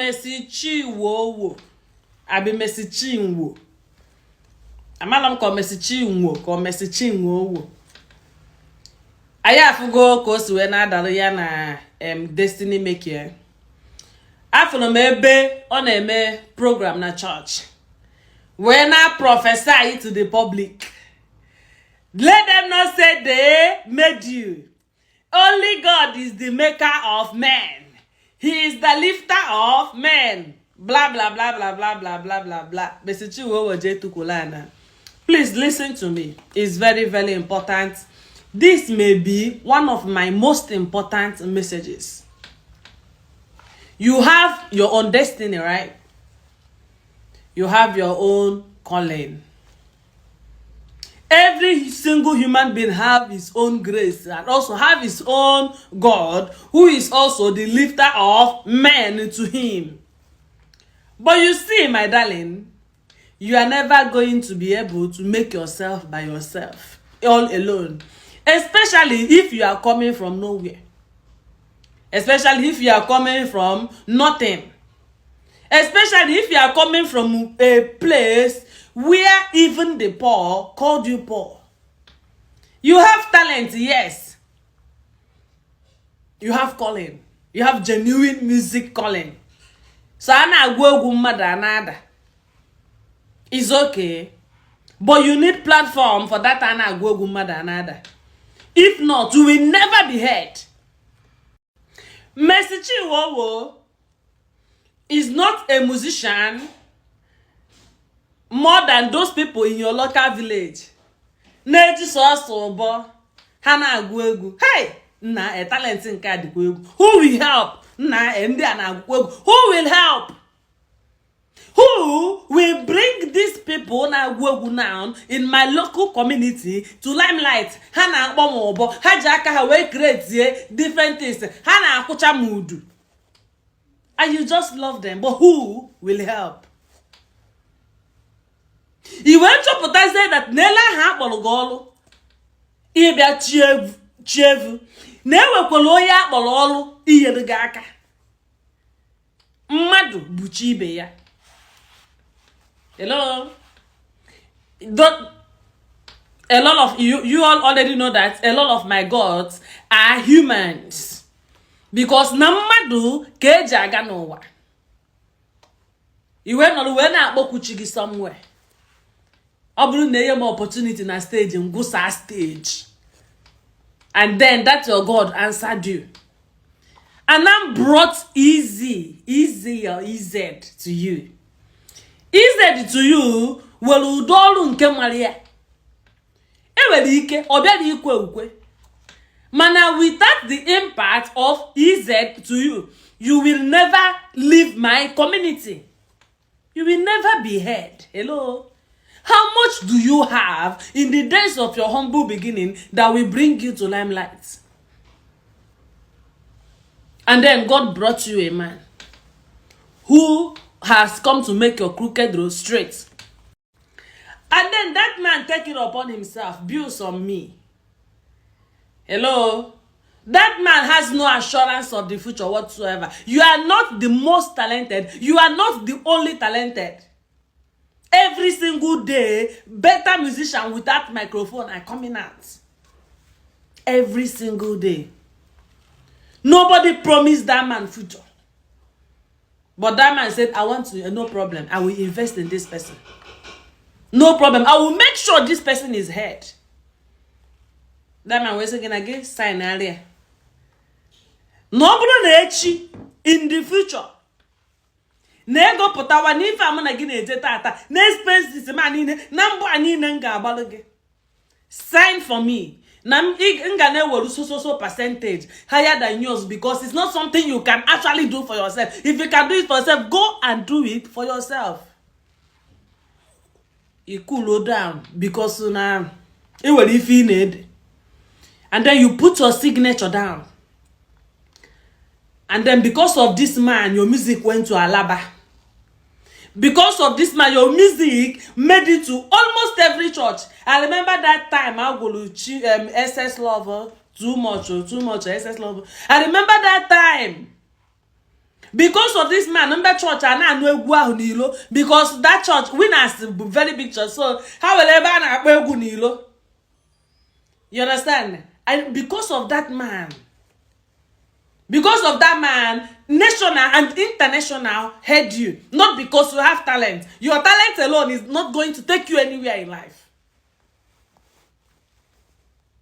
Messi Chinwo. Abi Messi Chinwo. Amalam ko Messi Chinwo, ko Messi Chinwo. Aya afugo ko siwe na adalu ya na Destiny Maker. Afuno mebe ọ na-eme program na church. When I prophesy to the public, let them not say they made you. Only God is the maker of men. He is the lifter of men. Blah, blah, blah, blah, blah, blah, blah, blah, blah. Please listen to me. It's very, very important. This may be one of my most important messages. You have your own destiny, right? You have your own calling. Every single human being have his own grace and also have his own God, who is also the lifter of men to him. But you see, my darling, you are never going to be able to make yourself by yourself, all alone. Especially if you are coming from nowhere. Especially if you are coming from nothing. Especially if you are coming from a place where even the poor called you poor. You have talent, yes. You have calling. You have genuine music calling. So ana agwegwu mmadụ anada. It's okay. But you need platform for that ana agwegwu mmadụ anada. If not, you will never be heard. Messi Chinwo is not a musician more than those people in your local village. Neji so bo hana agwu egwu. Hey, na a talent in kadikwu. Who will help? Na ndi ana agwu egwu. Who will help? Who will bring these people na agwu egwu now in my local community to limelight? Hana akpomo obo. Haji aka ha we create different things. Hana akucha mudu. And you just love them, but who will help? You went to put say that Nela ha bologolo. Ibia chievu. Newe kwolo ya bololo iye de gaka. Mmadu buchi ibe ya. Hello. A lot of you all already know that a lot of my gods are humans. Because namadu keji aga n'ụwa. Iwe nọrọ we na-akpọkuchi gị somewhere. Ọ bụrụ na enye m opportunity na stage ngwusa stage. And then that your God answered you. And I'm brought easy or easy to you. Easy to you will udolu nke Maria. Enwere ike ọbịa dị ikwe ukwe. Mana without the impact of EZ to you, you will never leave my community. You will never be heard. Hello? How much do you have in the days of your humble beginning that will bring you to limelight? And then God brought you a man who has come to make your crooked road straight. And then that man take it upon himself, builds on me. Hello? That man has no assurance of the future whatsoever. You are not the most talented. You are not the only talented. Every single day, better musicians without microphone are coming out. Every single day. Nobody promised that man future. But that man said, I want to, no problem. I will invest in this person. No problem. I will make sure this person is heard. That man was again sign earlier. Nobody in the future. Nego potawa ni fa na gị na-eje tata na expenses ma niile na mbọ anyị na nga agbalụ gị. Sign for me. Na nga na ewelu so percentage higher than yours because it's not something you can actually do for yourself. If you can do it for yourself, go and do it for yourself. You cool down because na ewelu ife ị need. And then you put your signature down. And then because of this man, your music went to Alaba. Because of this man, your music made it to almost every church. I remember that time I go to SS Lover, too much SS Lover. I remember that time. Because of this man, number church and I know because that church winners very big church. So how will ever nilo? You understand? And because of that man, national and international heard you. Not because you have talent. Your talent alone is not going to take you anywhere in life.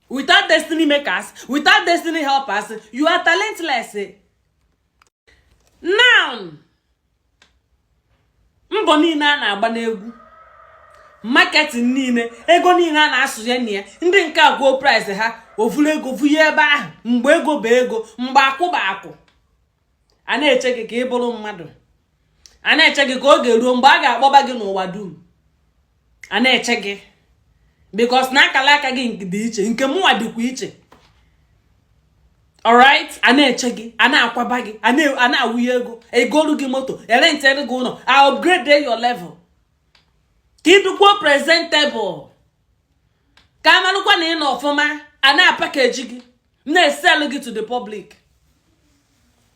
Without destiny makers, without destiny helpers, you are talentless. Now, mbọ niile a na-agba n'egwu, marketing niile, ego niile a na-asụnye n'iya, ndị nke agwọ price ha, ovulu ego vuye ebe ahụ, mgbe ego bụ ego, mgbe akwụ bụ akwụ. A na-eche gị ka ị bụrụ mmadụ. A na-eche gị ka oge ruo mgbe a ga-akpọba gị n'ụwa dum. A na-eche gị. Because na akala aka gị dị iche, nke mụnwa dịkwa iche. Alright, a na-eche gị, a na-akwaba gị, a na-awụnye ego, egolu gị moto, erentere gị ụlọ, I upgrade your level. Ka ị dịkwa presentable. Ka amalụkwa na ị nọ ọfụma, a na-package gị, na-esell gị to the public.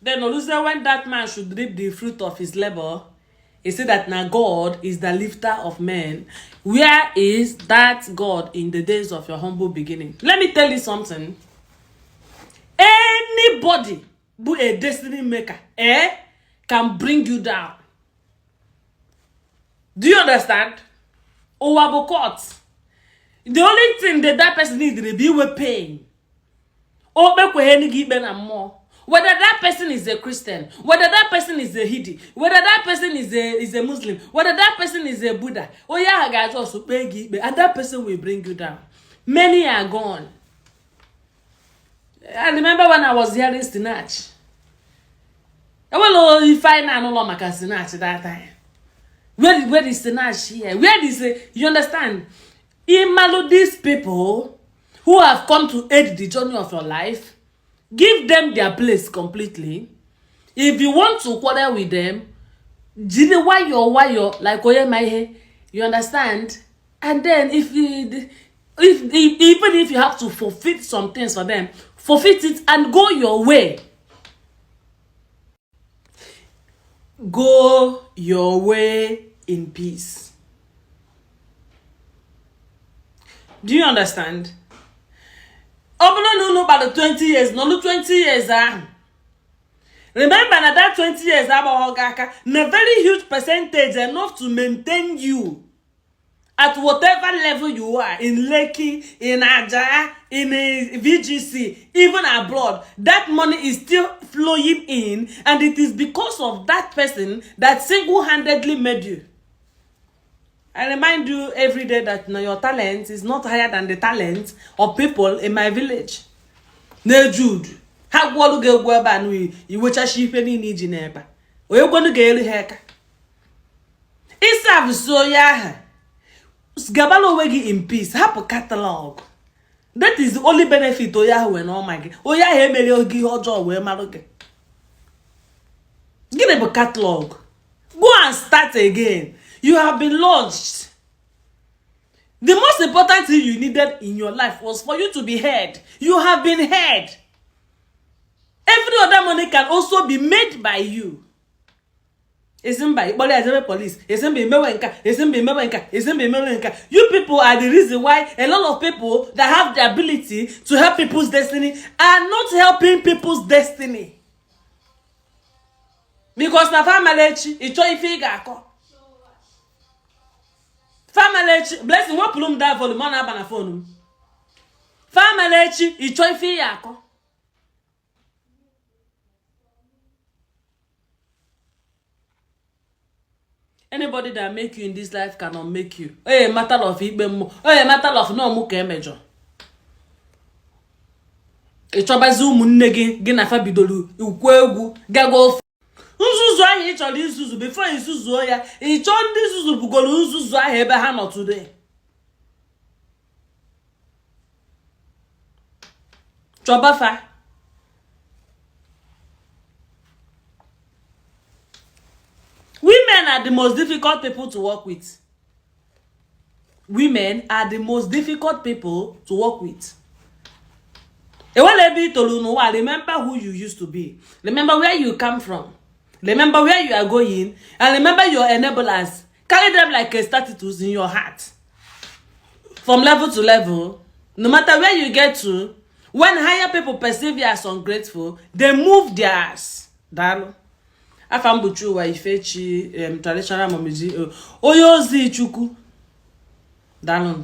Then when that man should reap the fruit of his labor, he said that now God is the lifter of men. Where is that God in the days of your humble beginning? Let me tell you something. Anybody who a destiny maker can bring you down. Do you understand? Overcourt. The only thing that person needs to be with pain. Whether that person is a Christian, whether that person is a Hindi, whether that person is a Muslim, whether that person is a Buddha, and that person will bring you down. Many are gone. I remember when I was hearing Snatch. Well, if I know no longer Snatch that time. Where is Snatch here? Where is you understand? Imalo these people who have come to aid the journey of your life. Give them their place completely. If you want to quarrel with them, why you're like you understand? And then even if you have to forfeit some things for them, forfeit it and go your way. Go your way in peace. Do you understand? No, about the 20 years, no 20 years. Remember that 20 years about a very huge percentage enough to maintain you at whatever level you are in Lekki, in Aja, in a VGC, even abroad. That money is still flowing in, and it is because of that person that single-handedly made you. I remind you every day that your talent is not higher than the talent of people in my village. Ne Jude. How go get weba you which a sheep any need in eba. Or you're going to get a hair. It's a so ya. Gabalo wegi in peace. Have a catalog. That is the only benefit to Yahweh and oh my God. Oh yeah, he may give your job where Maroke. Give them a catalog. Go and start again. You have been launched. The most important thing you needed in your life was for you to be heard. You have been heard. Every other money can also be made by you. Isn't by police. Isn't be mewenka. Isn't be mewenka. Isn't be mewenka. You people are the reason why a lot of people that have the ability to help people's destiny are not helping people's destiny. Because na family it's all figure. Family blessing what plum die for the man up on a phone. Family it's all figure. Anybody that make you in this life cannot make you. Hey, matter of Igbo. Hey, matter of no muke major. E choba zoom nne gi na fa bidolu ukwu egwu gago. Nzuzu ahụ ị chọrọ izuzu before izuzu ya. Ị chọọ ndị izuzu bugolo nzuzu ahụ ebe ha nọ today. Choba fa. Women are the most difficult people to work with. Women are the most difficult people to work with. Remember who you used to be. Remember where you come from. Remember where you are going, and remember your enablers. Carry them like a status in your heart. From level to level, no matter where you get to, when higher people perceive you as ungrateful, they move their ass. Dalo. Afambuchu wa ifechi traditional momizi oyozi chuku. Dalo.